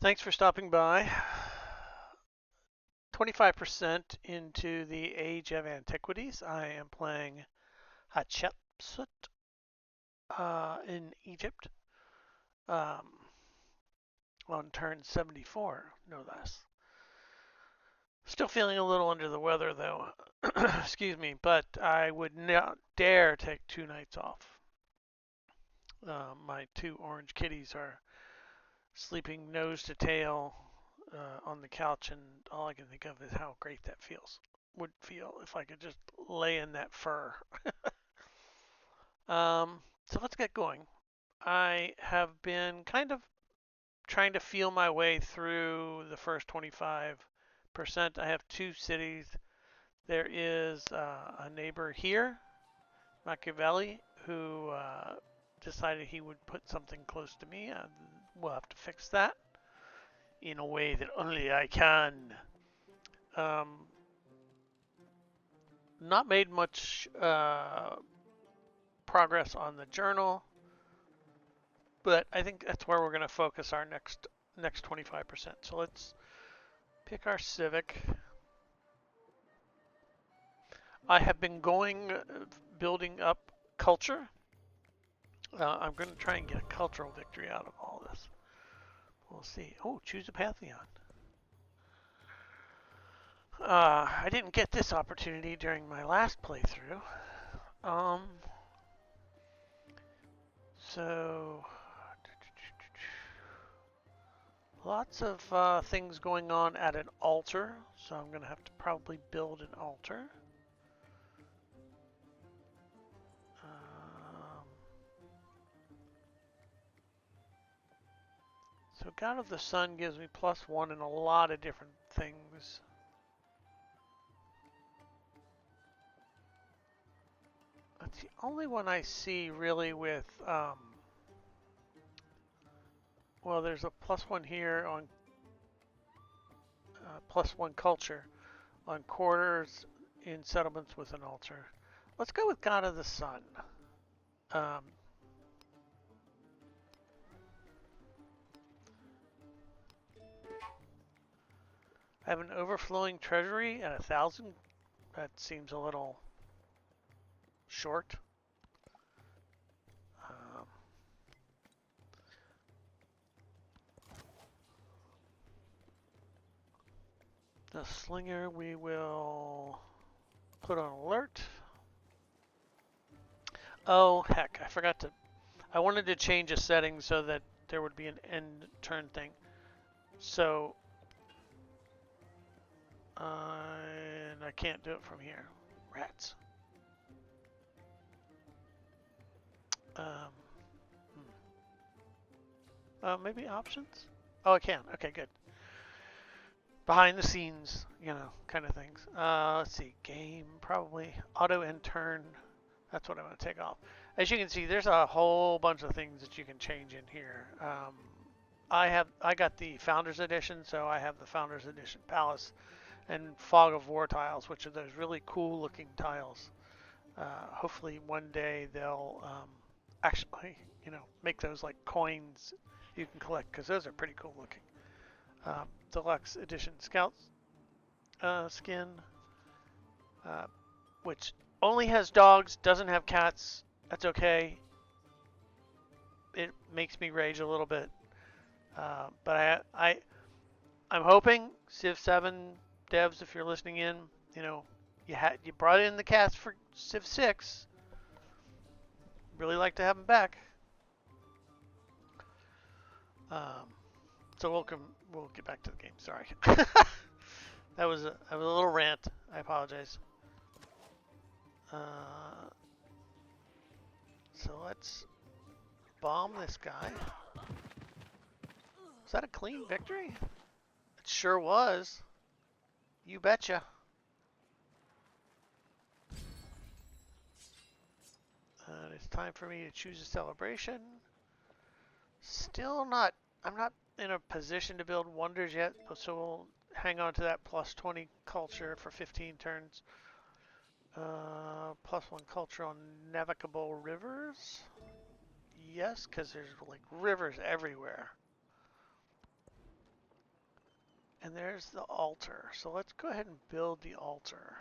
Thanks for stopping by. 25% into the Age of Antiquities. I am playing Hatshepsut in Egypt um, on turn 74, no less. Still feeling a little under the weather though. Excuse me, but I would not dare take 2 nights off. My two orange kitties are sleeping nose to tail on the couch, and all I can think of is how great that would feel if I could just lay in that fur. So let's get going. I have been kind of trying to feel my way through the first 25%. I have two cities. There is a neighbor here, Machiavelli, who decided he would put something close to me. We'll have to fix that in a way that only I can. Um, not made much progress on the journal, but I think that's where we're going to focus our next 25%. So let's pick our civic. I have been building up culture. I'm going to try and get a cultural victory out of all this. We'll see. Oh, choose a pantheon. I didn't get this opportunity during my last playthrough. Um, so lots of things going on at an altar, so I'm going to have to probably build an altar. So God of the Sun gives me +1 in a lot of different things. That's the only one I see really with, well, there's a +1 here on +1 culture on quarters in settlements with an altar. Let's go with God of the Sun. Um, I have an overflowing treasury at 1,000. That seems a little short. Um, the slinger we will put on alert. Oh, heck, I forgot to. I wanted to change a setting so that there would be an end turn thing. So, and I can't do it from here. Rats. Um, maybe options? Oh, I can. Okay, good. Behind the scenes, kind of things. Let's see. Game, probably. Auto end turn. That's what I'm going to take off. As you can see, there's a whole bunch of things that you can change in here. I got the Founders Edition, so I have the Founders Edition Palace and Fog of War tiles, which are those really cool looking tiles. Hopefully one day they'll actually, make those like coins you can collect, because those are pretty cool looking. Deluxe Edition Scout skin, which only has dogs, doesn't have cats. That's okay. It makes me rage a little bit. But I'm hoping Civ 7 devs, if you're listening in, you brought in the cats for Civ 6. Really like to have them back. So we'll get back to the game. Sorry, that was a little rant. I apologize. So let's bomb this guy. Was that a clean victory? It sure was. You betcha. It's time for me to choose a celebration. Still not. I'm not in a position to build wonders yet, so we'll hang on to that +20 culture for 15 turns. +1 culture on navigable rivers. Yes, because there's like rivers everywhere. And there's the altar. So let's go ahead and build the altar.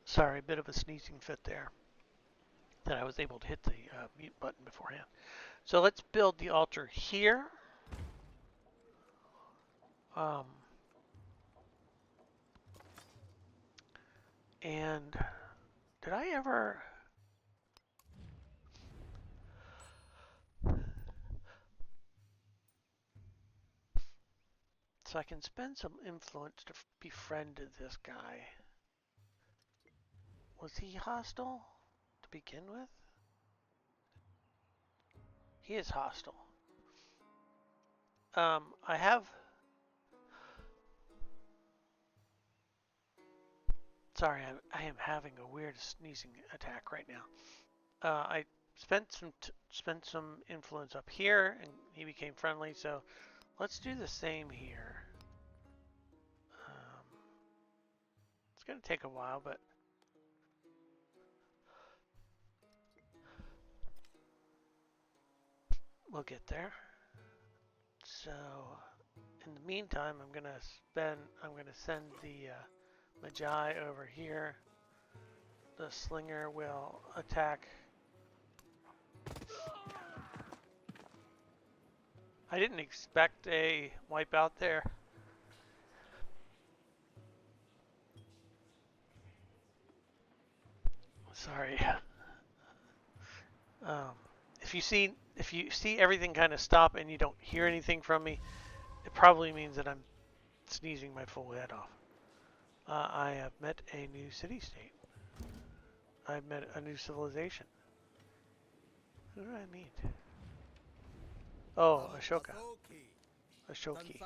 Sorry, a bit of a sneezing fit there. That I was able to hit the mute button beforehand. So let's build the altar here. And did I ever... So I can spend some influence to befriend this guy. Was he hostile to begin with? He is hostile. I have... Sorry, I am having a weird sneezing attack right now. I spent some influence up here, and he became friendly. So let's do the same here. It's going to take a while, but we'll get there. So in the meantime, I'm going to send the Magi over here. The slinger will attack. I didn't expect a wipeout there. Sorry. If you see everything kind of stop and you don't hear anything from me, it probably means that I'm sneezing my full head off. I have met a new city-state. I've met a new civilization. Who did I meet? Oh, Ashoka. Ashoki.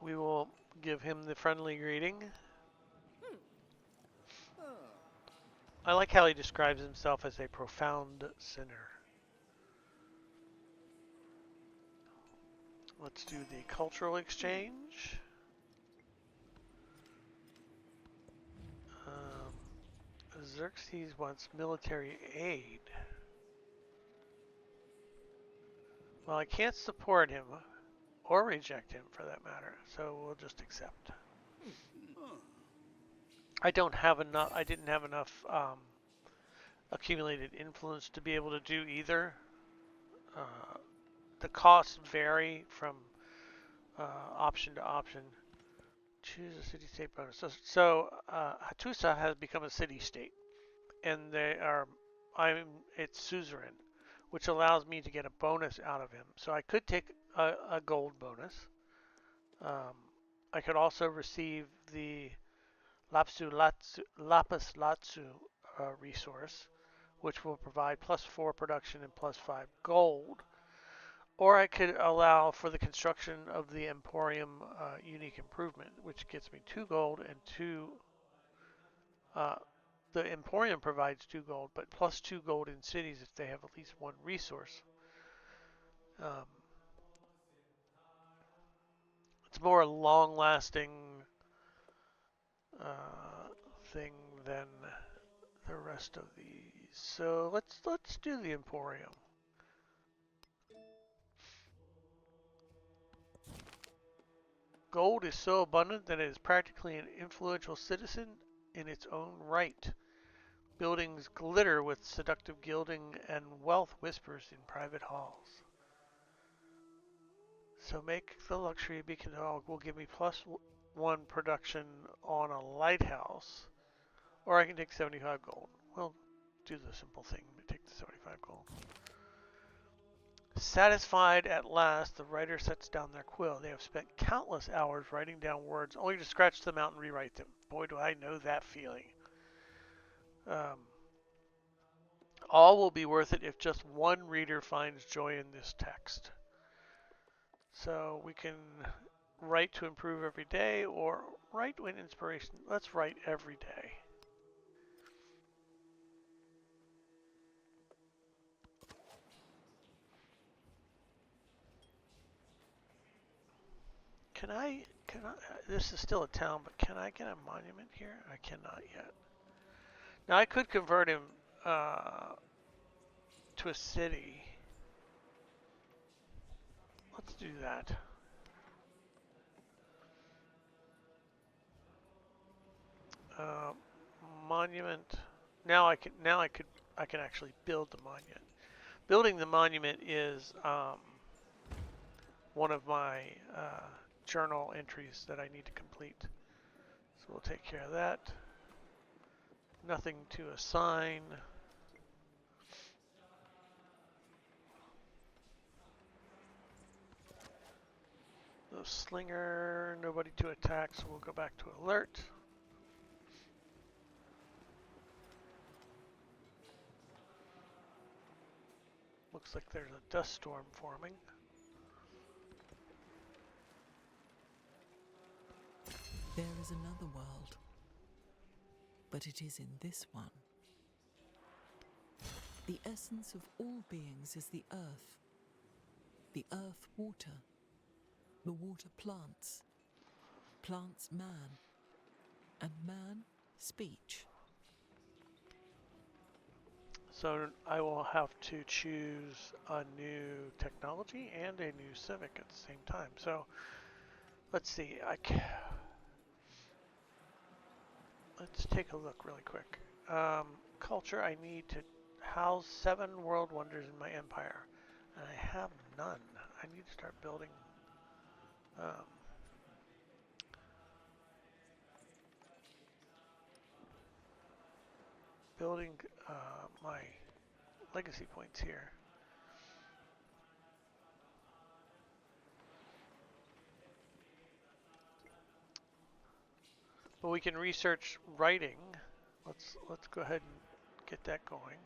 We will give him the friendly greeting. I like how he describes himself as a profound sinner. Let's do the cultural exchange. Xerxes wants military aid. Well, I can't support him or reject him for that matter, so we'll just accept. I didn't have enough accumulated influence to be able to do either. The costs vary from option to option. Choose a city-state bonus. So Hatshepsut has become a city-state, and it's suzerain, which allows me to get a bonus out of him. So I could take a gold bonus. I could also receive the lapis lazuli resource, which will provide +4 production and +5 gold. Or I could allow for the construction of the Emporium unique improvement, which gets me 2 gold and 2. The Emporium provides 2 gold, but +2 gold in cities if they have at least 1 resource. It's more a long-lasting thing than the rest of these. So let's do the Emporium. Gold is so abundant that it is practically an influential citizen in its own right. Buildings glitter with seductive gilding and wealth whispers in private halls. So make the luxury beacon dog will give me +1 production on a lighthouse. Or I can take 75 gold. We'll do the simple thing, take the 75 gold. Satisfied at last, the writer sets down their quill. They have spent countless hours writing down words, only to scratch them out and rewrite them. Boy, do I know that feeling. All will be worth it if just one reader finds joy in this text. So we can write to improve every day, or write with inspiration. Let's write every day. can I, this is still a town, but can I get a monument here? I cannot yet. Now I could convert him to a city. Let's do that. Monument. Now I can actually build the monument. Building the monument is one of my journal entries that I need to complete. So we'll take care of that. Nothing to assign. The slinger, nobody to attack, so we'll go back to alert. Looks like there's a dust storm forming. There is another world, but it is in this one. The essence of all beings is the earth water, the water plants, plants man, and man speech. So I will have to choose a new technology and a new civic at the same time. So let's see. Let's take a look really quick. Culture, I need to house 7 world wonders in my empire, and I have none. I need to start building. Building my legacy points here. But we can research writing. Let's go ahead and get that going.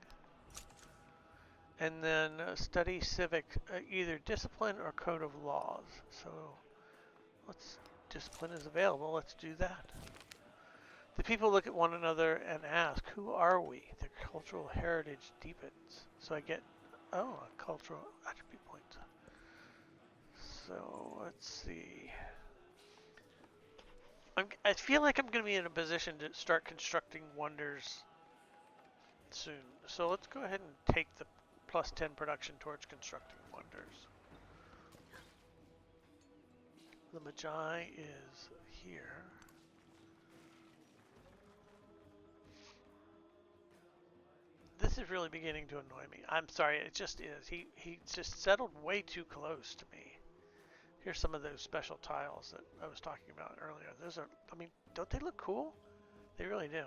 And then study civic, either discipline or code of laws. So discipline is available. Let's do that. The people look at one another and ask, who are we? Their cultural heritage deepens. So I get, a cultural attribute point. So let's see. I feel like I'm going to be in a position to start constructing wonders soon. So let's go ahead and take the +10 production towards constructing wonders. The Magi is here. This is really beginning to annoy me. I'm sorry, it just is. He just settled way too close to me. Here's some of those special tiles that I was talking about earlier. Those are, I mean, don't they look cool? They really do.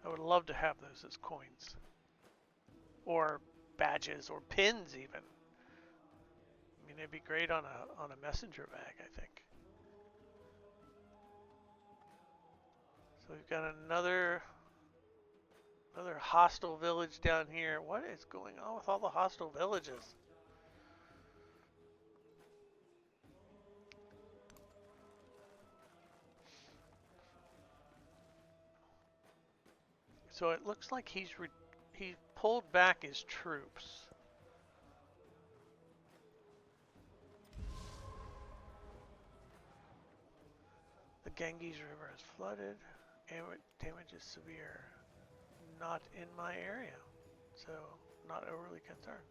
I would love to have those as coins. Or badges, or pins even. I mean, it'd be great on a messenger bag, I think. So we've got another hostile village down here. What is going on with all the hostile villages? So it looks like he pulled back his troops. The Ganges River is flooded. Damage is severe. Not in my area, so not overly concerned.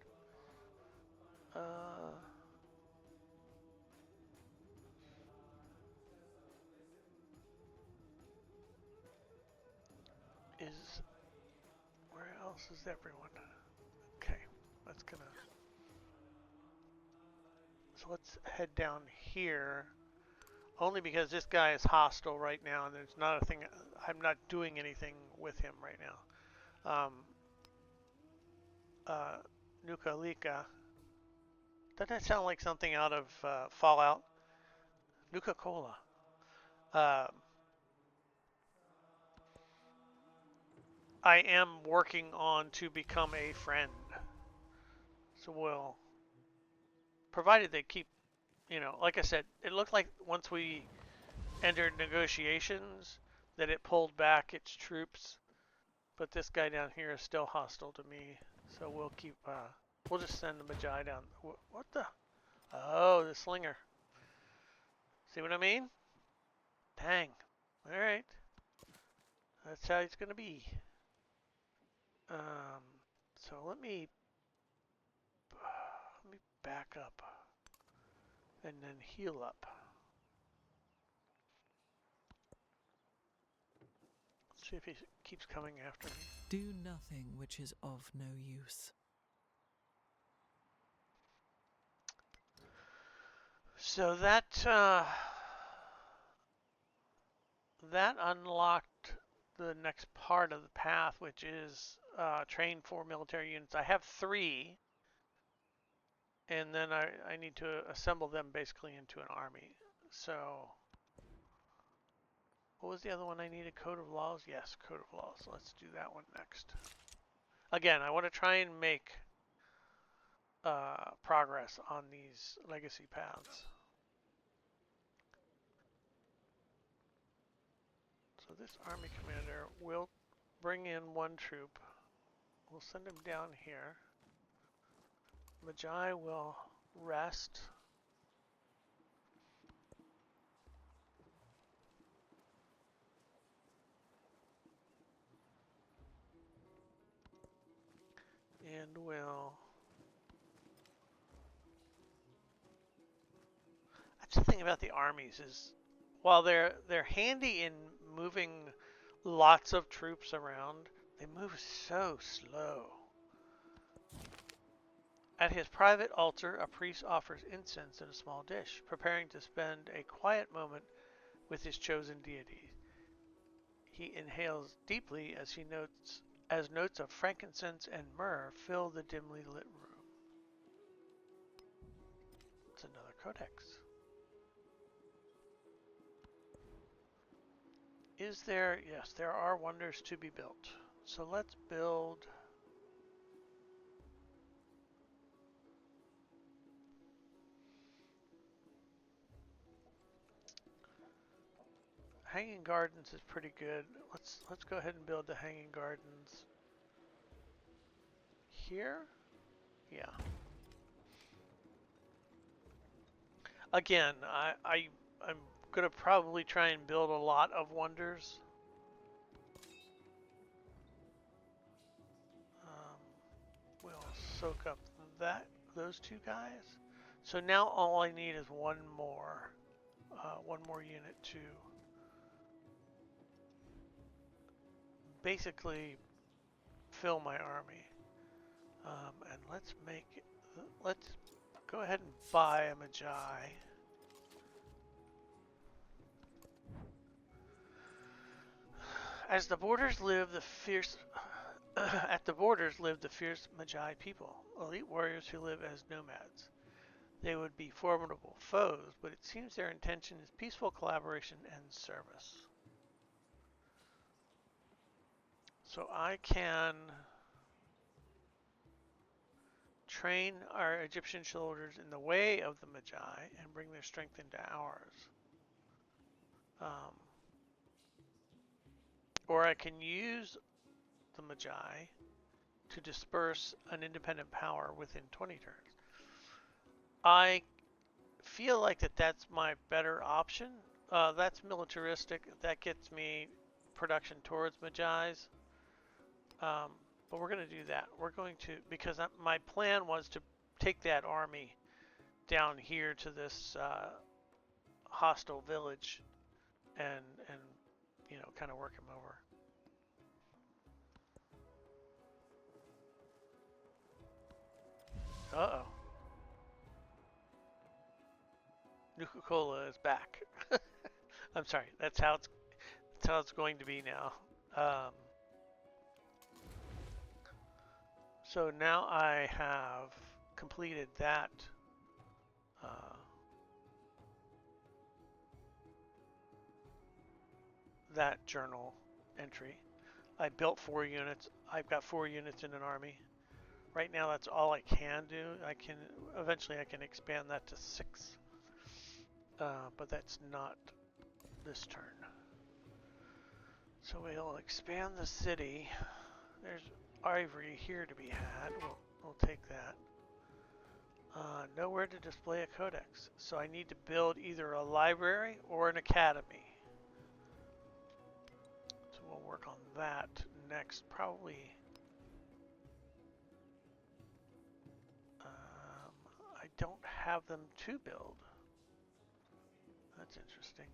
Where else is everyone? Okay, so let's head down here. Only because this guy is hostile right now, and there's not a thing. I'm not doing anything with him right now. Nuka Lika. Doesn't that sound like something out of Fallout? Nuka Cola. I am working on to become a friend. So we'll, provided they keep, like I said, it looked like once we entered negotiations that it pulled back its troops. But this guy down here is still hostile to me. So we'll keep, we'll just send the Magi down. What the? Oh, the slinger. See what I mean? Dang. Alright. That's how it's going to be. So let me back up and then heal up. See if he keeps coming after me. Do nothing which is of no use. So that that unlocked the next part of the path, which is train 4 military units. I have 3, and then I need to assemble them basically into an army. So what was the other one I needed? Code of Laws? Yes, Code of Laws. Let's do that one next. Again, I want to try and make progress on these legacy paths. So this army commander will bring in 1 troop. We'll send him down here. Magi will rest. And will... That's the thing about the armies is, while they're handy in moving lots of troops around, they move so slow. At his private altar, a priest offers incense in a small dish, preparing to spend a quiet moment with his chosen deity. He inhales deeply as notes of frankincense and myrrh fill the dimly lit room. It's another codex. Is there? Yes, there are wonders to be built. So let's build... Hanging Gardens is pretty good. Let's go ahead and build the Hanging Gardens here. Yeah. Again, I'm gonna probably try and build a lot of wonders. We'll soak up those 2 guys. So now all I need is one more unit to basically fill my army. And let's go ahead and buy a Magi. As the borders live the fierce at the borders live the fierce Magi people, elite warriors who live as nomads. They would be formidable foes, but it seems their intention is peaceful collaboration and service. So I can train our Egyptian soldiers in the way of the Magi and bring their strength into ours. Or I can use the Magi to disperse an independent power within 20 turns. I feel like that's my better option. That's militaristic. That gets me production towards Magi's. But we're going to do that. We're going to, because my plan was to take that army down here to this hostile village and you know, kind of work him over. Uh-oh. Nuka-Cola is back. I'm sorry. That's how it's going to be now. So now I have completed that that journal entry. I built 4 units. I've got 4 units in an army. Right now that's all I can do. Eventually I can expand that to 6. But that's not this turn. So we'll expand the city. There's ivory here to be had. We'll take that. Nowhere to display a codex, so I need to build either a library or an academy. So we'll work on that next, probably. I don't have them to build. That's interesting.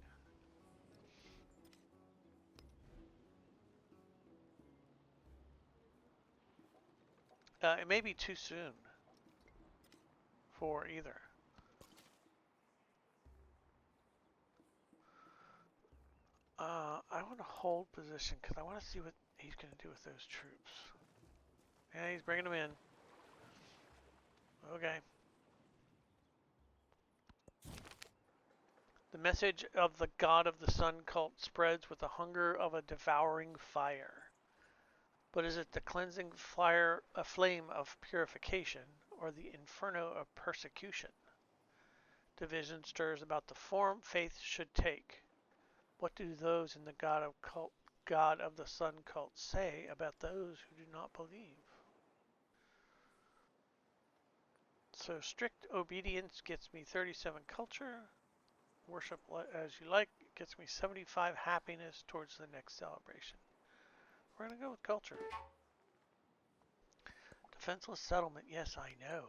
It may be too soon for either. I want to hold position because I want to see what he's going to do with those troops. Yeah, he's bringing them in. Okay. The message of the god of the sun cult spreads with the hunger of a devouring fire. But is it the cleansing fire, a flame of purification, or the inferno of persecution? Division stirs about the form faith should take. What do those in the God of the Sun cult say about those who do not believe? So strict obedience gets me 37 culture. Worship as you like gets me 75 happiness towards the next celebration. We're going to go with culture. Defenseless settlement, yes, I know.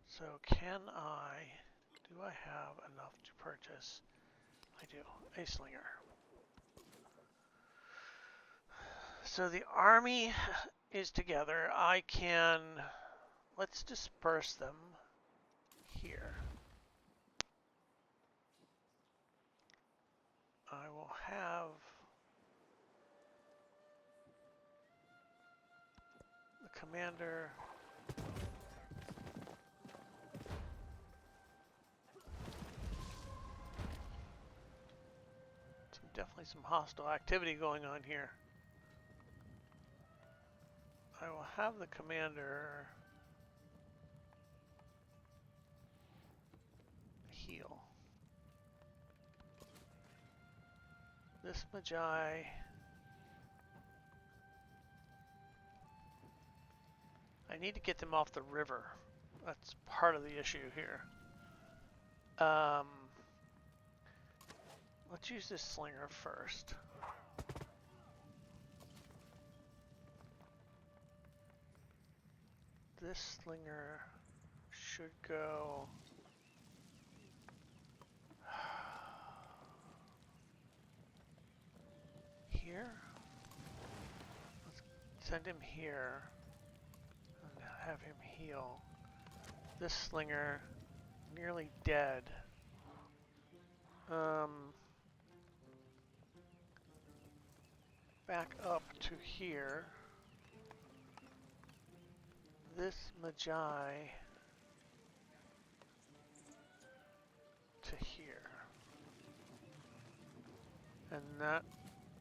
So do I have enough to purchase? I do, a slinger. So the army is together. Let's disperse them here. I will have the commander definitely some hostile activity going on here. I will have the commander heal. This Magi, I need to get them off the river. That's part of the issue here. Let's use this slinger first. This slinger should go here. Let's send him here and have him heal. This slinger, nearly dead. Back up to here. This Magi to here. And that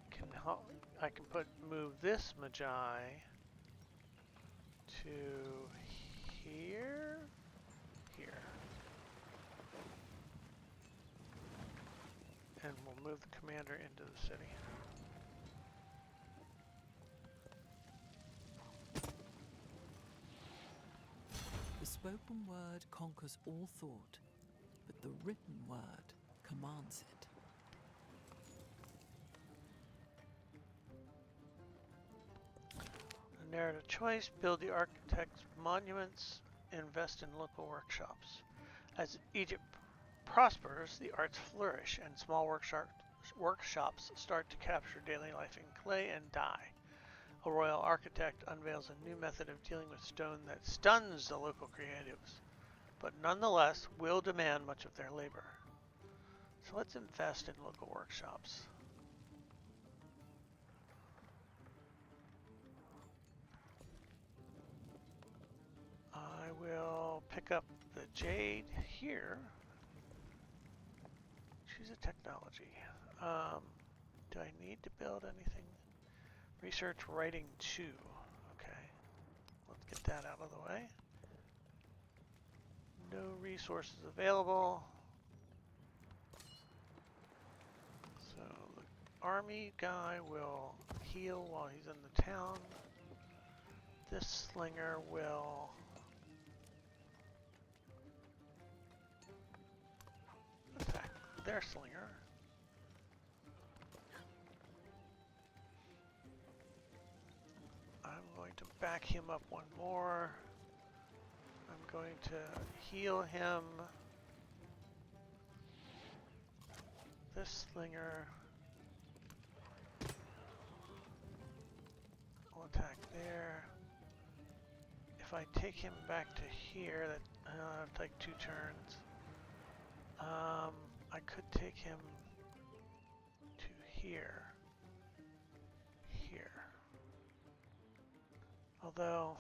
can help. I can move this Magi to here. And we'll move the commander into the city. The spoken word conquers all thought, but the written word commands it. A narrative choice, build the architect's monuments, invest in local workshops. As Egypt prospers, the arts flourish, and small workshops start to capture daily life in clay and dye. A royal architect unveils a new method of dealing with stone that stuns the local creatives, but nonetheless will demand much of their labor. So let's invest in local workshops. I will pick up the jade here. Choose a technology. Do I need to build anything? Research writing 2. Okay. Let's get that out of the way. No resources available. So the army guy will heal while he's in the town. This slinger will their slinger. I'm going to back him up one more. I'm going to heal him. This slinger will attack there. If I take him back to here, that I'll take 2 turns. I could take him to here. Here. Although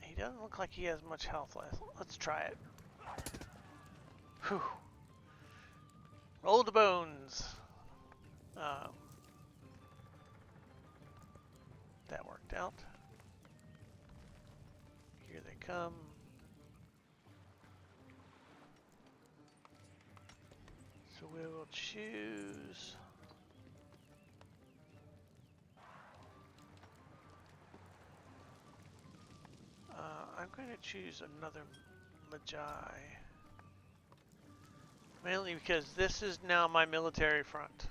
he doesn't look like he has much health left. Let's try it. Whew. Roll the bones. That worked out. Here they come. So we will choose. I'm going to choose another Magi. Mainly because this is now my military front.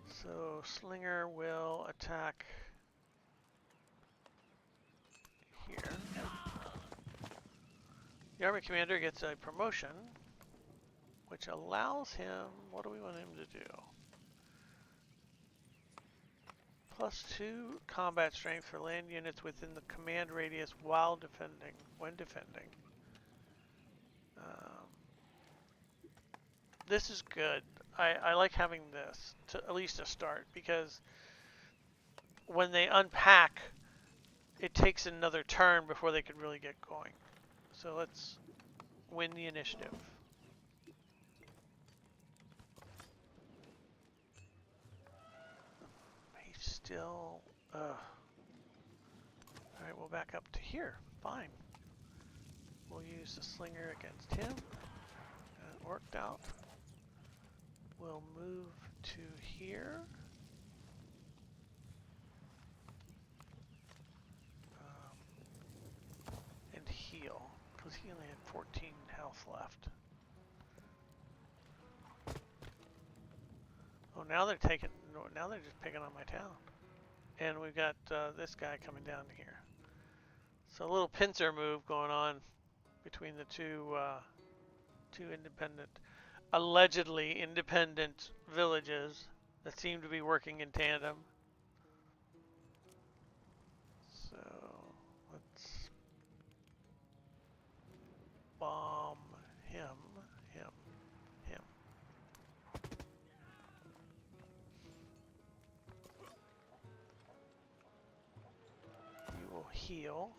So Slinger will attack here. The Army Commander gets a promotion, which allows him, what do we want him to do? +2 combat strength for land units within the command radius while defending, when defending. This is good. I like having this, to at least to start, because when they unpack, it takes another turn before they can really get going. So let's win the initiative. He's still... Alright, we'll back up to here. Fine. We'll use the slinger against him. That worked out. We'll move to here. And heal, because he only had 14 health left. Oh, now they're taking. Now they're just picking on my town. And we've got this guy coming down here. So a little pincer move going on between the two independent, allegedly independent villages that seem to be working in tandem. So let's bomb him. You will heal.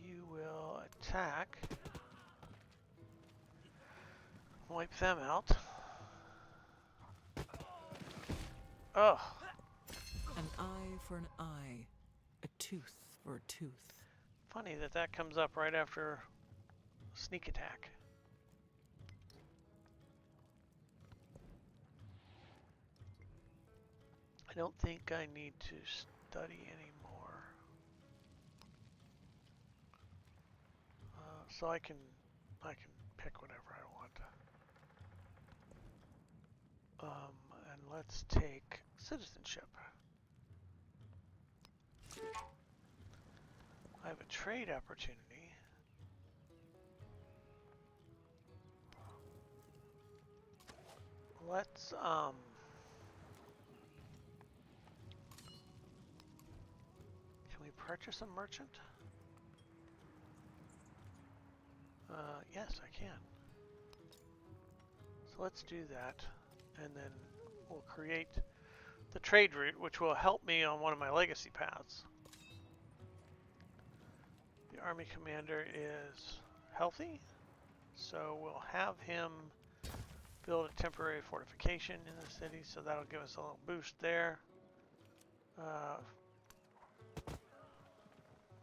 You will attack. Wipe them out. Oh. An eye for an eye, a tooth for a tooth. Funny that that comes up right after sneak attack. I don't think I need to study anymore. So I can pick whatever I want. And let's take citizenship. I have a trade opportunity. Let's can we purchase a merchant? Yes, I can. So let's do that, and then we'll create the trade route, which will help me on one of my legacy paths. The army commander is healthy, so we'll have him build a temporary fortification in the city, so that'll give us a little boost there.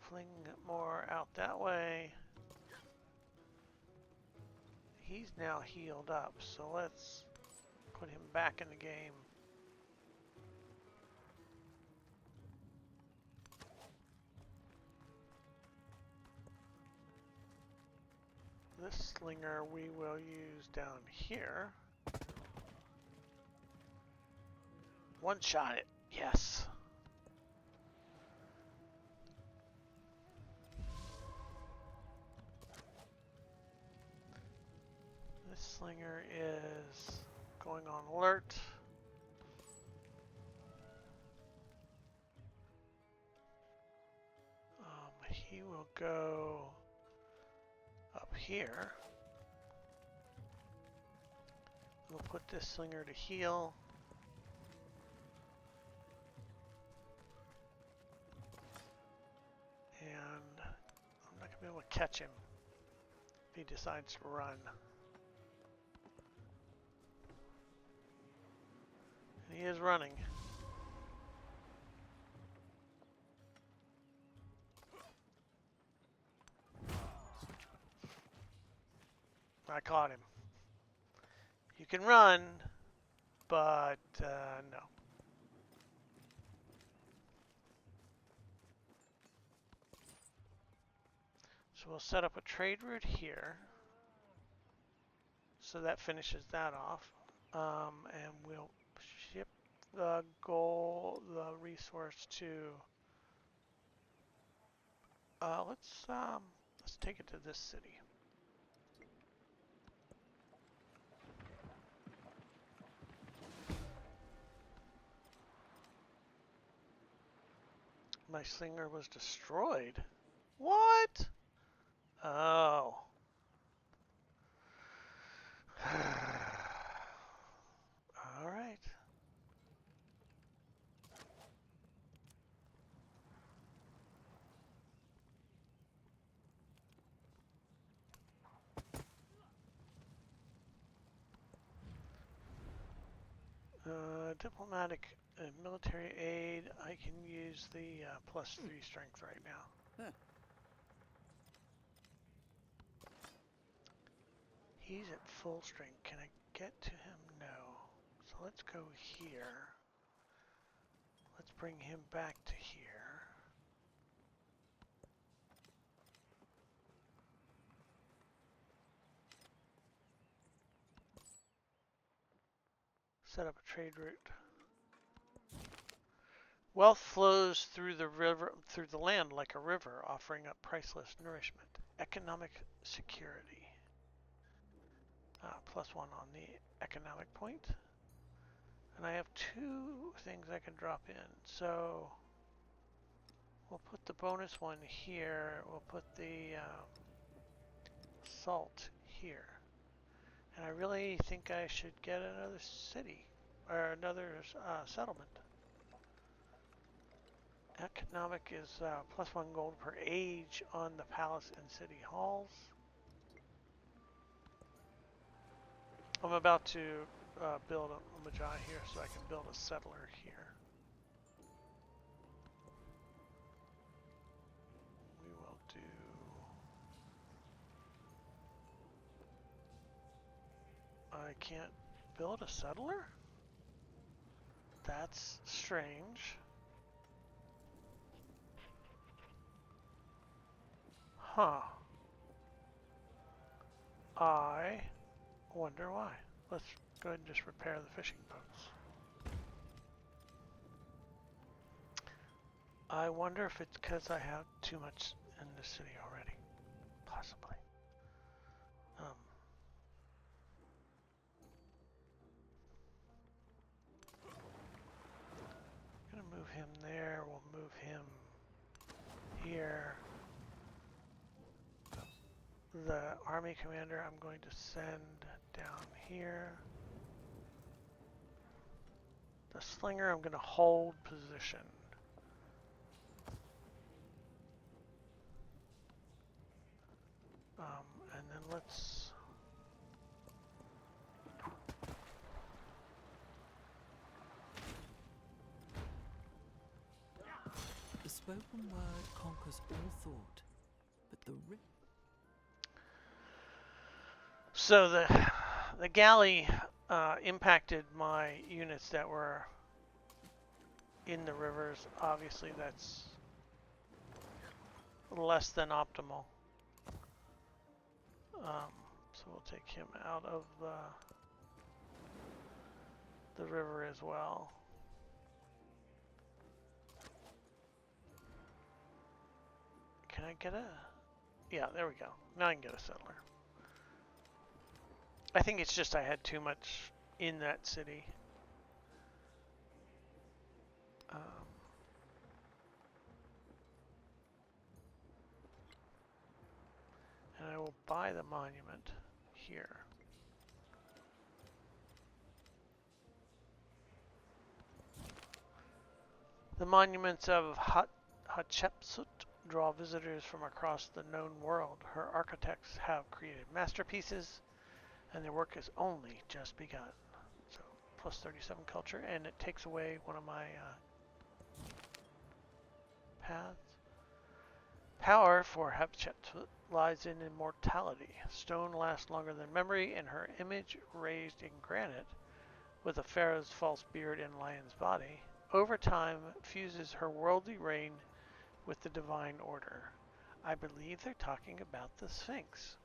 Fling more out that way. He's now healed up, so let's put him back in the game. this slinger we will use down here. One shot it. Yes. This slinger is going on alert. He will go up here. We'll put this slinger to heal. And I'm not going to be able to catch him if he decides to run. And he is running. I caught him. You can run, but no. So we'll set up a trade route here. So that finishes that off. And we'll ship the resource to... let's take it to this city. My slinger was destroyed. What? Oh. All right. Diplomatic and military aid. I can use the +3 strength right now. Huh. He's at full strength. Can I get to him? No. So let's go here. Let's bring him back to here. Set up a trade route. Wealth flows through the land like a river, offering up priceless nourishment. Economic security. +1 on the economic point. And I have 2 things I can drop in. So we'll put the bonus one here. We'll put the salt here. And I really think I should get another city or another settlement. Economic is +1 gold per age on the palace and city halls. I'm about to build a Magi here so I can build a settler here. We will do... I can't build a settler? That's strange. Huh. I wonder why. Let's go ahead and just repair the fishing boats. I wonder if it's because I have too much in the city already. Possibly. I'm gonna move him there. We'll move him here. The army commander I'm going to send down here. The slinger I'm going to hold position. And then let's... The spoken word conquers all thought, but the written... So the galley impacted my units that were in the rivers. Obviously that's less than optimal. So we'll take him out of the river as well. Can I get a... Yeah, there we go. Now I can get a settler. I think it's just I had too much in that city. And I will buy the monument here. The monuments of Hatshepsut draw visitors from across the known world. Her architects have created masterpieces, and their work is only just begun. So, plus 37 culture, and it takes away one of my paths. Power for Hatshepsut lies in immortality. Stone lasts longer than memory, and her image raised in granite, with a pharaoh's false beard and lion's body, over time fuses her worldly reign with the divine order. I believe they're talking about the Sphinx.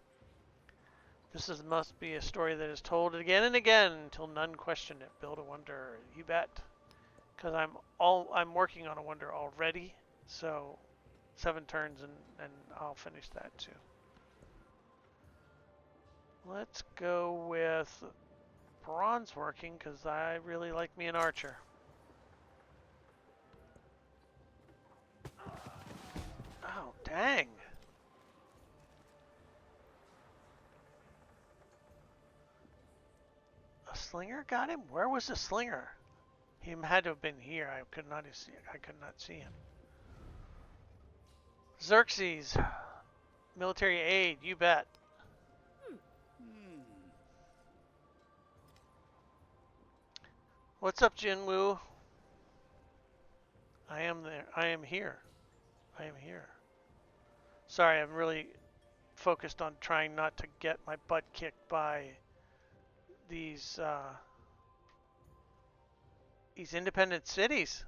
Must be a story that is told again and again until none question it. Build a wonder, you bet. Because I'm working on a wonder already, so 7 turns and I'll finish that too. Let's go with bronze working because I really like me an archer. Oh, dang. A slinger got him? Where was the slinger? He had to have been here. I could not see him. Xerxes. Military aid, you bet. What's up, Jinwoo? I am there. I am here. I am here. Sorry, I'm really focused on trying not to get my butt kicked by these independent cities.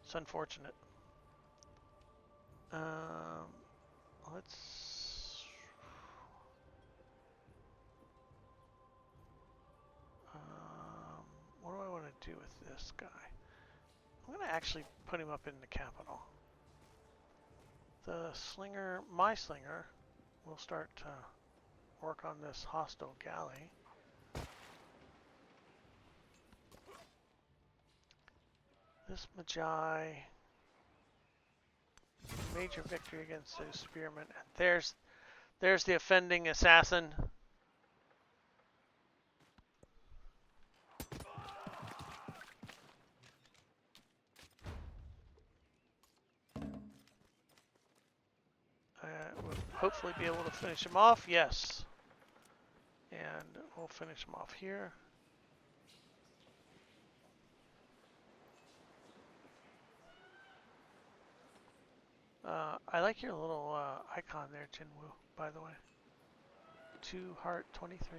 It's unfortunate. Let's... what do I want to do with this guy? I'm going to actually put him up in the capital. The slinger, my slinger, will start to work on this hostile galley. This Magi, major victory against those spearmen. And there's the offending assassin. We'll hopefully be able to finish him off. Yes. And we'll finish him off here. I like your little icon there, Jinwoo, by the way. 2 heart 23.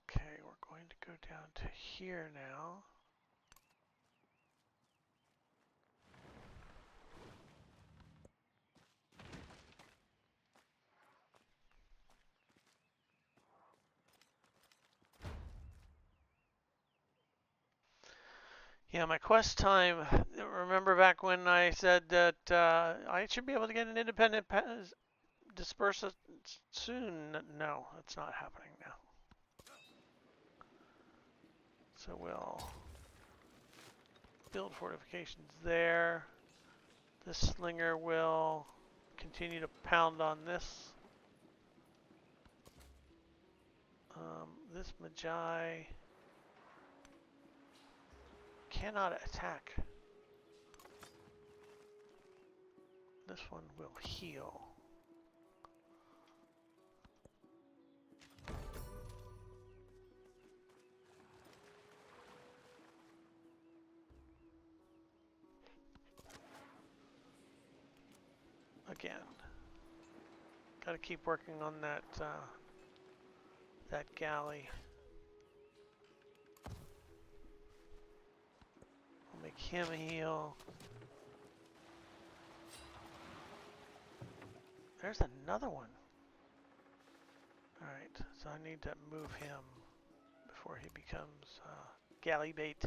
Okay, we're going to go down to here now. Yeah, my quest time, remember back when I said that I should be able to get an independent disperse soon? No, it's not happening now. So we'll build fortifications there. This slinger will continue to pound on this. This Magi cannot attack. This one will heal. Again, got to keep working on that that galley. him heal. There's another one. Alright, so I need to move him before he becomes galley bait.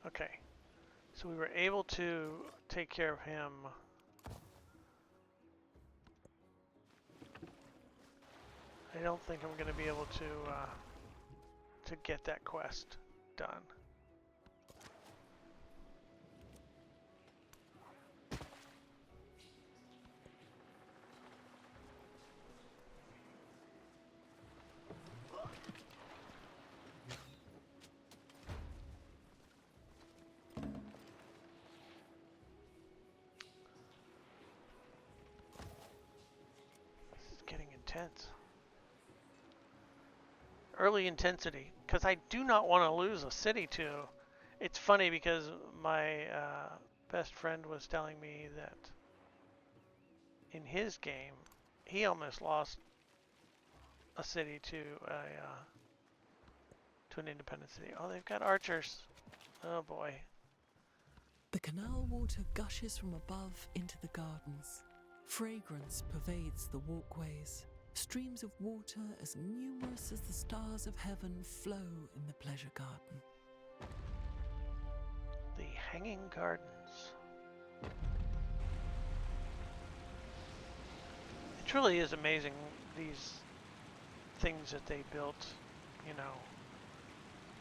Okay, so we were able to take care of him. I don't think I'm going to be able to get that quest done. This is getting intense. Early intensity, because I do not want to lose a city to. It's funny because my best friend was telling me that in his game, he almost lost a city to an independent city. Oh, they've got archers. Oh boy. The canal water gushes from above into the gardens. Fragrance pervades the walkways. Streams of water as numerous as the stars of heaven flow in the pleasure garden. The Hanging Gardens. It truly is amazing, these things that they built, you know,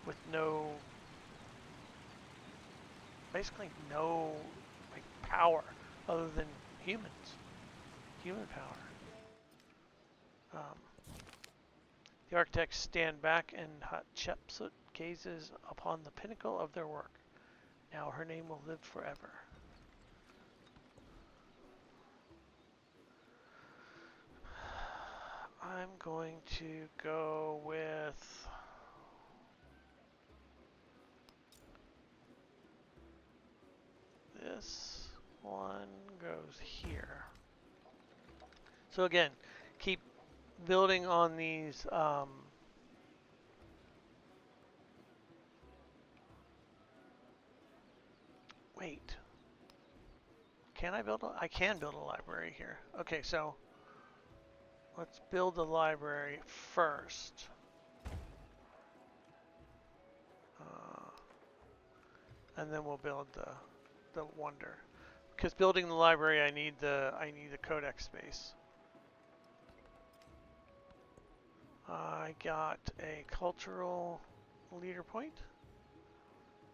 with basically no like power other than human power. The architects stand back and Hatshepsut gazes upon the pinnacle of their work. Now her name will live forever. I'm going to go with this one goes here. So again, keep building on these wait. Can I build I can build a library here. Okay, so let's build the library first. And then we'll build the wonder. Because building the library I need the codex space. I got a cultural leader point.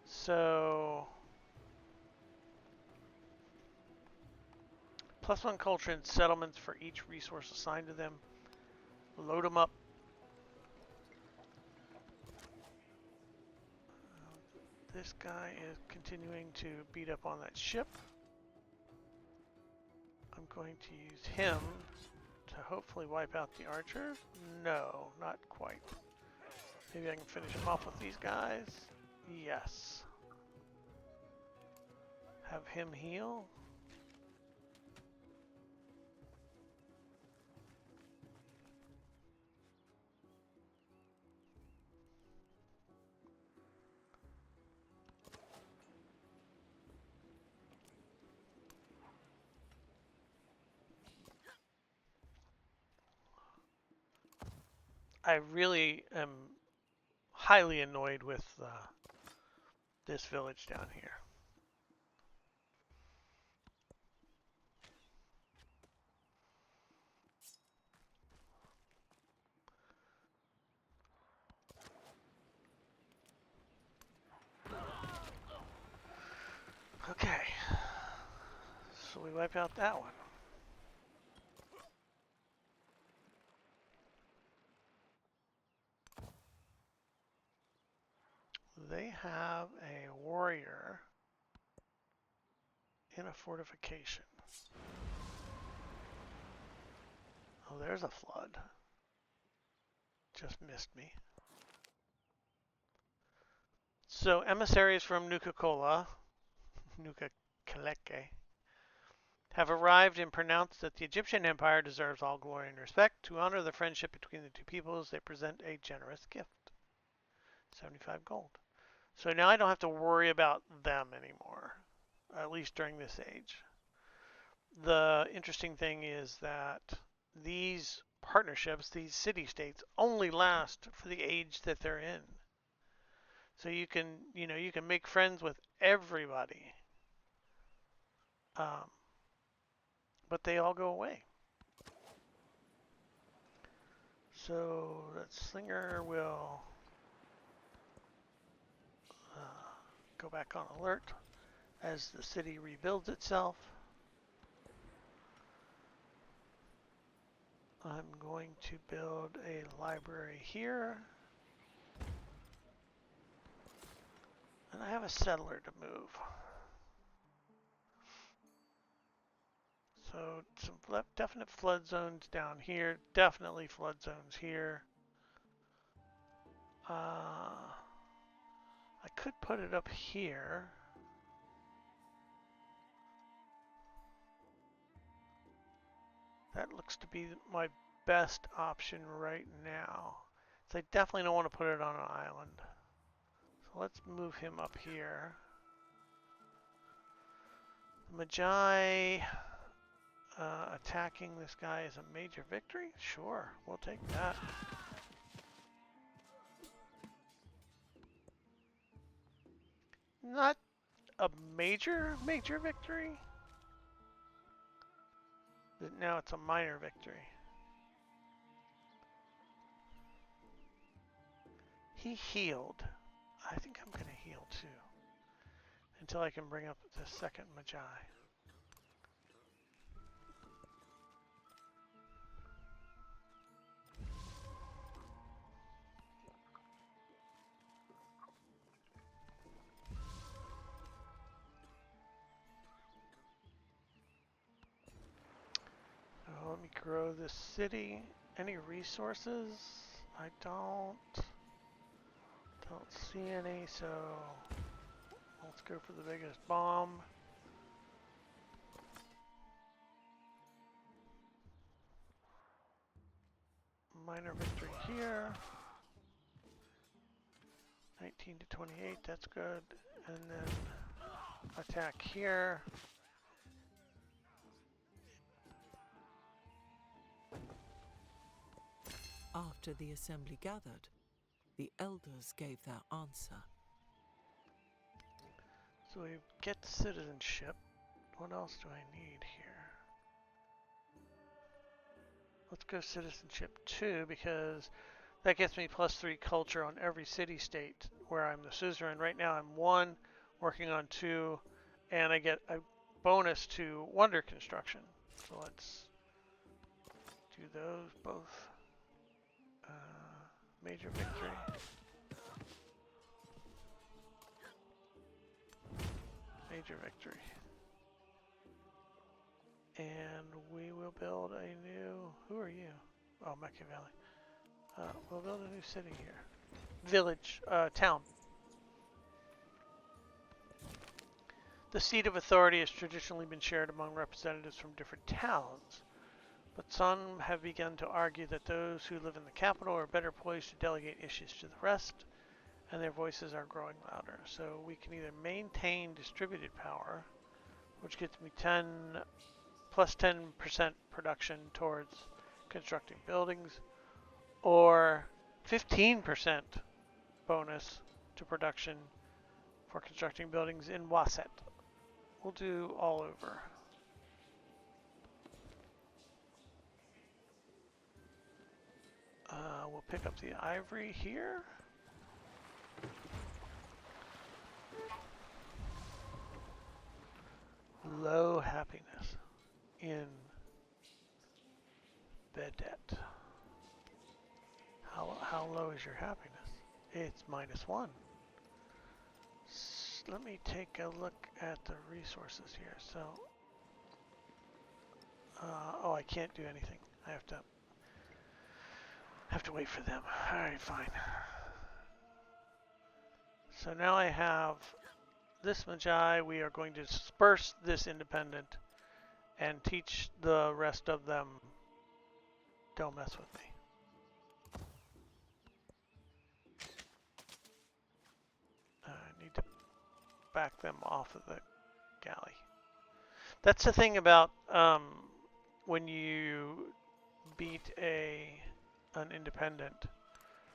So +1 culture and settlements for each resource assigned to them. Load them up. This guy is continuing to beat up on that ship. I'm going to use him to hopefully wipe out the archers. No, not quite. Maybe I can finish him off with these guys. Yes. Have him heal. I really am highly annoyed with this village down here. Okay, so we wipe out that one. They have a warrior in a fortification. Oh, there's a flood. Just missed me. So emissaries from Nuka-Cola, Nuka-Kaleke, have arrived and pronounced that the Egyptian Empire deserves all glory and respect. To honor the friendship between the two peoples, they present a generous gift. 75 gold. So now I don't have to worry about them anymore, at least during this age. The interesting thing is that these partnerships, these city-states, only last for the age that they're in. So you can, you can make friends with everybody, um, but they all go away. So that slinger will go back on alert as the city rebuilds itself. I'm going to build a library here. And I have a settler to move. So some definite flood zones down here. Definitely flood zones here. I could put it up here. That looks to be my best option right now. So I definitely don't want to put it on an island. So let's move him up here. Magi attacking this guy is a major victory? Sure, we'll take that. Not a major victory. Now it's a minor victory. He healed. I think I'm going to heal too. Until I can bring up the second Magi. So let me grow this city. Any resources? I don't see any, so let's go for the biggest bomb. Minor victory here. 19 to 28, that's good. And then attack here. After the assembly gathered, the elders gave their answer. So we get citizenship. What else do I need here? Let's go citizenship 2 because that gets me +3 culture on every city-state where I'm the suzerain. Right now I'm 1, working on 2, and I get a bonus to wonder construction. So let's do those both. Major victory. Major victory. And we will build a new... Who are you? Oh, Machiavelli. We'll build a new city here. Village. Town. The seat of authority has traditionally been shared among representatives from different towns. But some have begun to argue that those who live in the capital are better poised to delegate issues to the rest, and their voices are growing louder. So we can either maintain distributed power, which gets me plus 10% production towards constructing buildings, or 15% bonus to production for constructing buildings in Waset. We'll do all over. We'll pick up the ivory here. Low happiness in Bedet. How low is your happiness? It's -1. Let me take a look at the resources here. So, oh, I can't do anything. I have to wait for them. All right, fine. So now I have this Magi. We are going to disperse this independent and teach the rest of them, don't mess with me. back them off of the galley. That's the thing about when you beat an independent.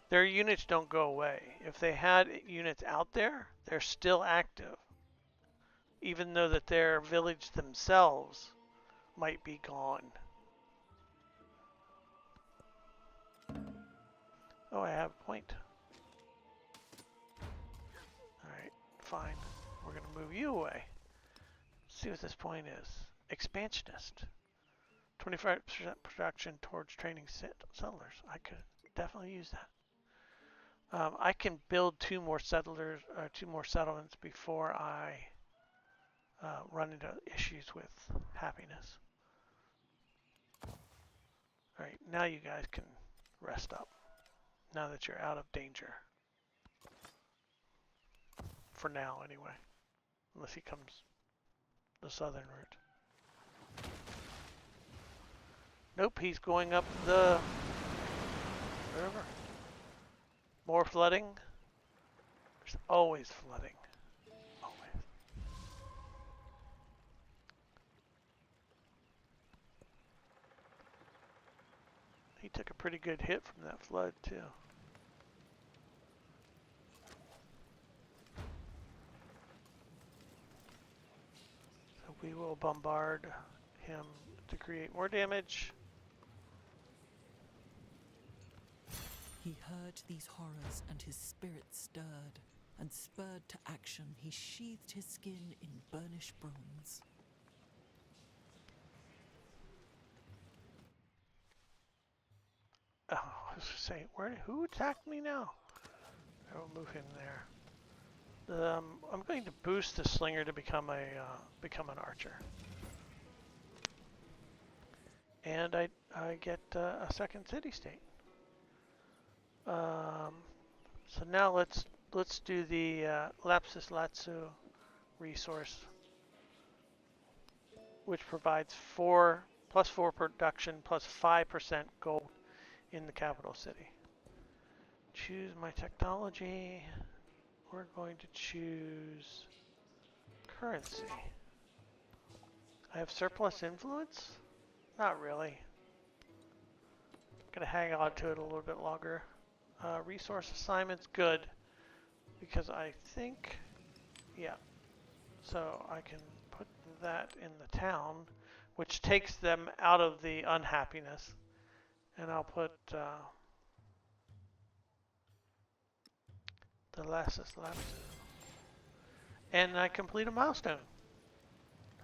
Their units don't go away. If they had units out there, they're still active, even though that their village themselves might be gone. Oh, I have a point. Alright, fine. We're going to move you away. Let's see what this point is. Expansionist. 25% production towards training settlers. I could definitely use that. I can build two more settlements before I run into issues with happiness. Alright, now you guys can rest up. Now that you're out of danger. For now, anyway. Unless he comes the southern route. Nope, he's going up the river. More flooding. There's always flooding. Always. He took a pretty good hit from that flood, too. So we will bombard him to create more damage. He heard these horrors and his spirit stirred, and spurred to action he sheathed his skin in burnished bronze. Oh, I was just saying, who attacked me now? I will move him there. I'm going to boost the slinger to become an archer, and I get a second city-state. So now let's do the Lapis Lazuli resource, which provides +4 production +5% gold in the capital city. Choose my technology. We're going to choose currency. I have surplus influence? Not really. Gonna hang on to it a little bit longer. Resource assignments, good. Because I think, yeah. So I can put that in the town, which takes them out of the unhappiness. And I'll put the Lapis. And I complete a milestone.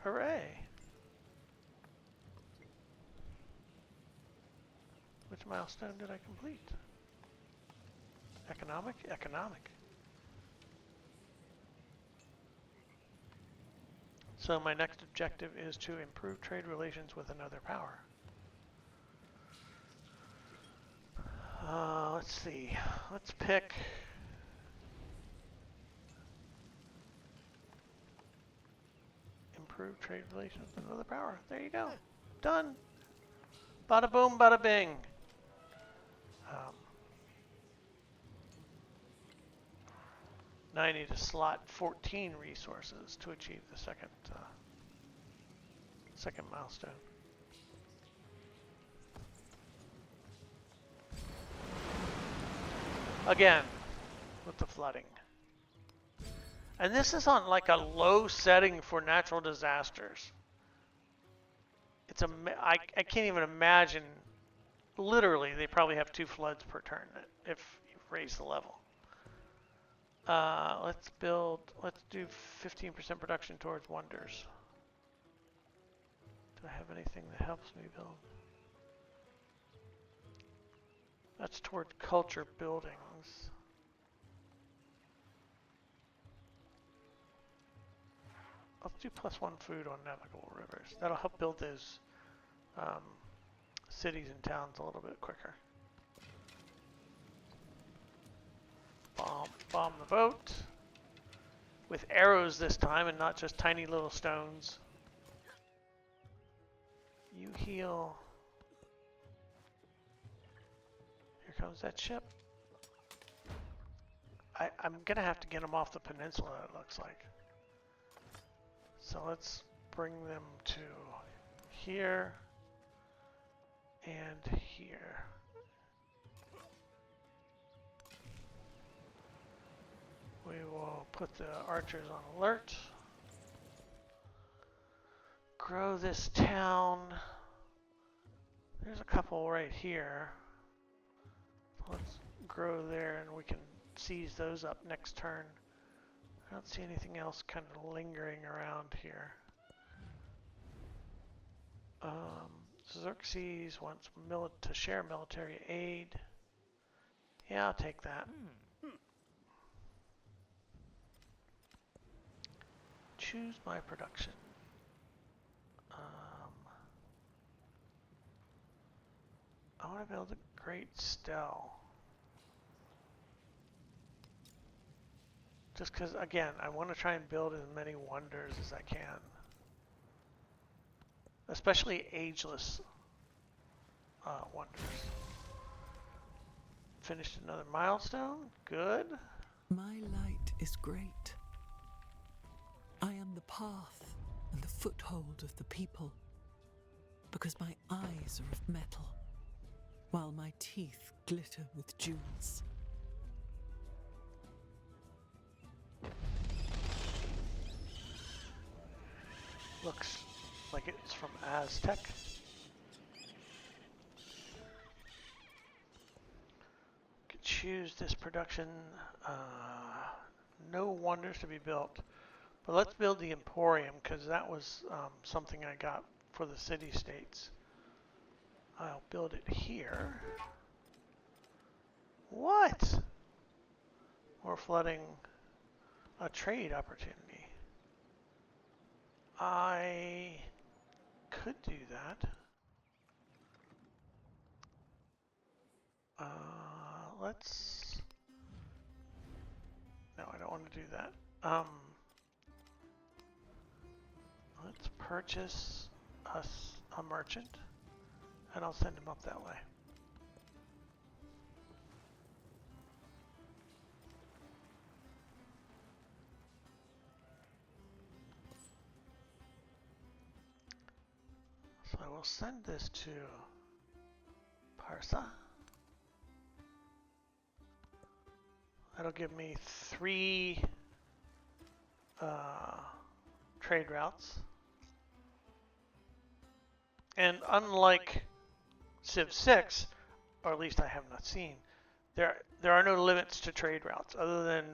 Hooray. Which milestone did I complete? Economic? Economic. So my next objective is to improve trade relations with another power. Let's see. Let's pick... Improve trade relations with another power. There you go. Done. Bada boom, bada bing. Now I need to slot 14 resources to achieve the second milestone. Again, with the flooding. And this is on like a low setting for natural disasters. I can't even imagine. Literally, they probably have 2 floods per turn if you raise the level. Let's do 15% production towards wonders. Do I have anything that helps me build? That's toward culture buildings. Let's do +1 food on navigable rivers. That'll help build those cities and towns a little bit quicker. Bomb the boat. With arrows this time and not just tiny little stones. You heal. Here comes that ship. I'm gonna have to get them off the peninsula, it looks like. So let's bring them to here and here. We will put the archers on alert. Grow this town. There's a couple right here. Let's grow there and we can seize those up next turn. I don't see anything else kind of lingering around here. Xerxes wants to share military aid. Yeah, I'll take that. Choose my production. I want to build a great stele. Just because, again, I want to try and build as many wonders as I can. Especially ageless wonders. Finished another milestone. Good. My light is great. I am the path and the foothold of the people, because my eyes are of metal, while my teeth glitter with jewels. Looks like it's from Aztec. Could choose this production. No wonders to be built. But let's build the Emporium, because that was something I got for the city-states. I'll build it here. What? We're flooding a trade opportunity. I could do that. Let's... No, I don't want to do that. Let's purchase us a merchant, and I'll send him up that way. So I will send this to Parsa. That'll give me 3 trade routes. And unlike Civ 6, or at least I have not seen, there are no limits to trade routes other than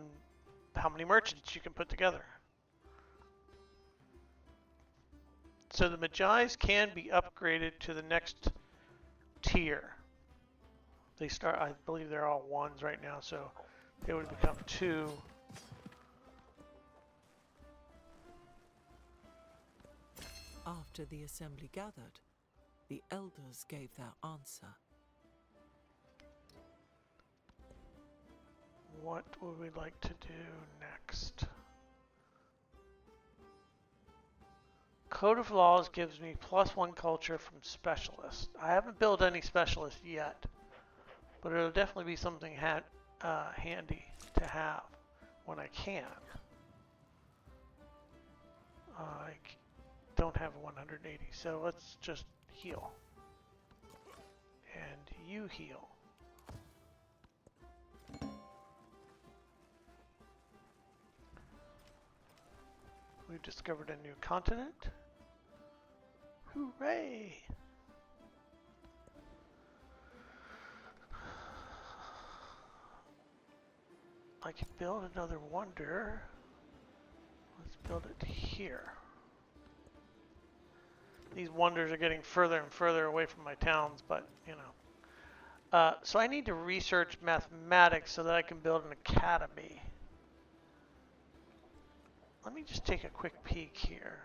how many merchants you can put together. So the Magi's can be upgraded to the next tier. They start, I believe they're all 1s right now, so they would become 2. After the assembly gathered, the elders gave their answer. What would we like to do next? Code of Laws gives me +1 culture from specialist. I haven't built any specialist yet, but it'll definitely be something handy to have when I can. I don't have 180, so let's just heal. And you heal. We've discovered a new continent. Hooray! I can build another wonder. Let's build it here. These wonders are getting further and further away from my towns, but you know. So I need to research mathematics so that I can build an academy. Let me just take a quick peek here.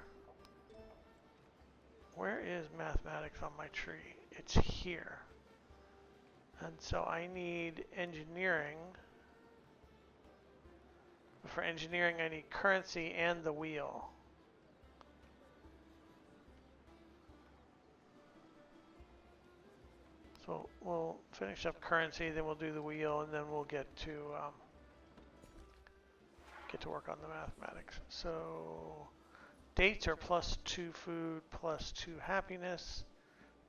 Where is mathematics on my tree? It's here. And so I need engineering. For engineering, I need currency and the wheel. So we'll finish up currency, then we'll do the wheel, and then we'll get to work on the mathematics. So Dates are +2 food, +2 happiness.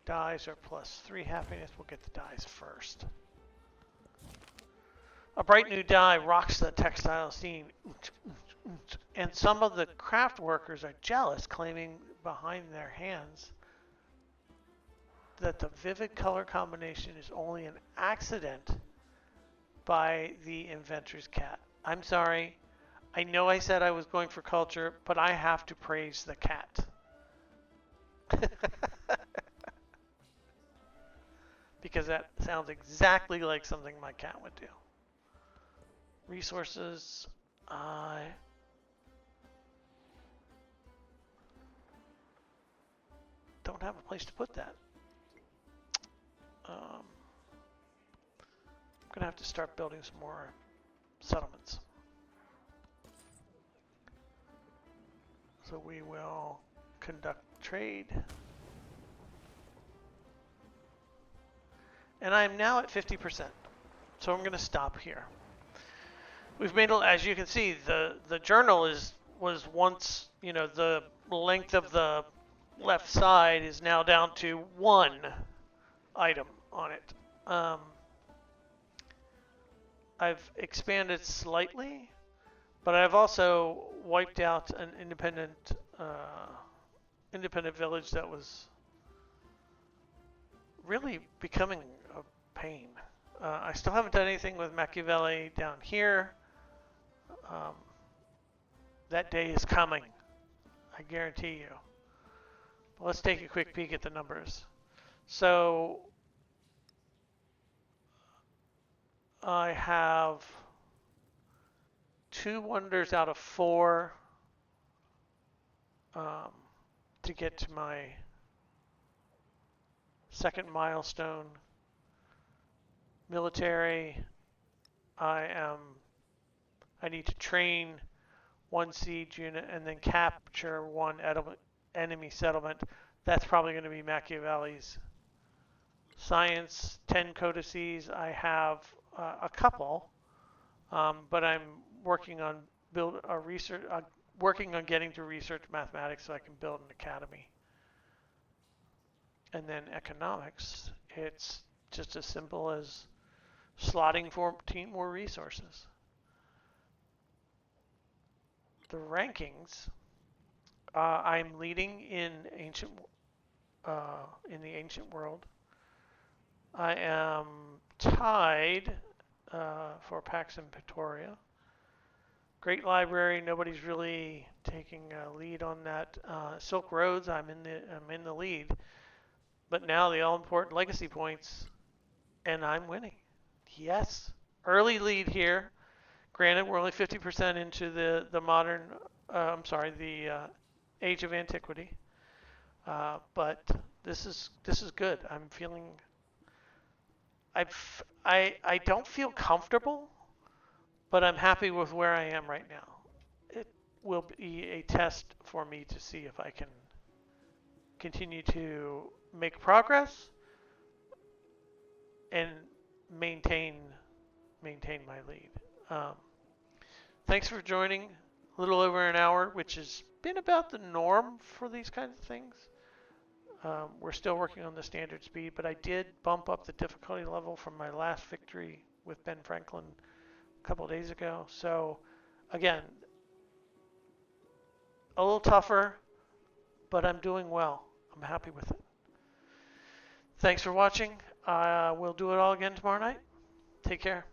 Dyes are +3 happiness. We'll get the dyes first. A bright new dye rocks the textile scene. And some of the craft workers are jealous, claiming behind their hands that the vivid color combination is only an accident by the inventor's cat. I'm sorry. I know I said I was going for culture, but I have to praise the cat. Because that sounds exactly like something my cat would do. Resources. I don't have a place to put that. I'm going to have to start building some more settlements. So we will conduct trade. And I'm now at 50%. So I'm going to stop here. We've made, as you can see, the journal was once, the length of the left side is now down to 1 item on it. I've expanded slightly, but I've also wiped out an independent village that was really becoming a pain. I still haven't done anything with Machiavelli down here. That day is coming, I guarantee you. But let's take a quick peek at the numbers. So I have 2 wonders out of 4 to get to my second milestone. Military, I need to train 1 siege unit and then capture 1 enemy settlement. That's probably going to be Machiavelli's. Science, 10 codices. I have a couple, but I'm working on working on getting to research mathematics so I can build an academy. And then economics, it's just as simple as slotting 14 more resources. The rankings, I'm leading in the ancient world. I am tied for Pax and Pretoria. Great library, nobody's really taking a lead on that. Silk Roads, I'm in the lead. But now the all-important legacy points, and I'm winning. Yes, early lead here. Granted, we're only 50% into the age of antiquity. But this is good. I'm feeling. I don't feel comfortable, but I'm happy with where I am right now. It will be a test for me to see if I can continue to make progress and maintain my lead. Thanks for joining. A little over an hour, which has been about the norm for these kinds of things. We're still working on the standard speed, but I did bump up the difficulty level from my last victory with Ben Franklin a couple of days ago. So again, a little tougher, but I'm doing well. I'm happy with it. Thanks for watching. We'll do it all again tomorrow night. Take care.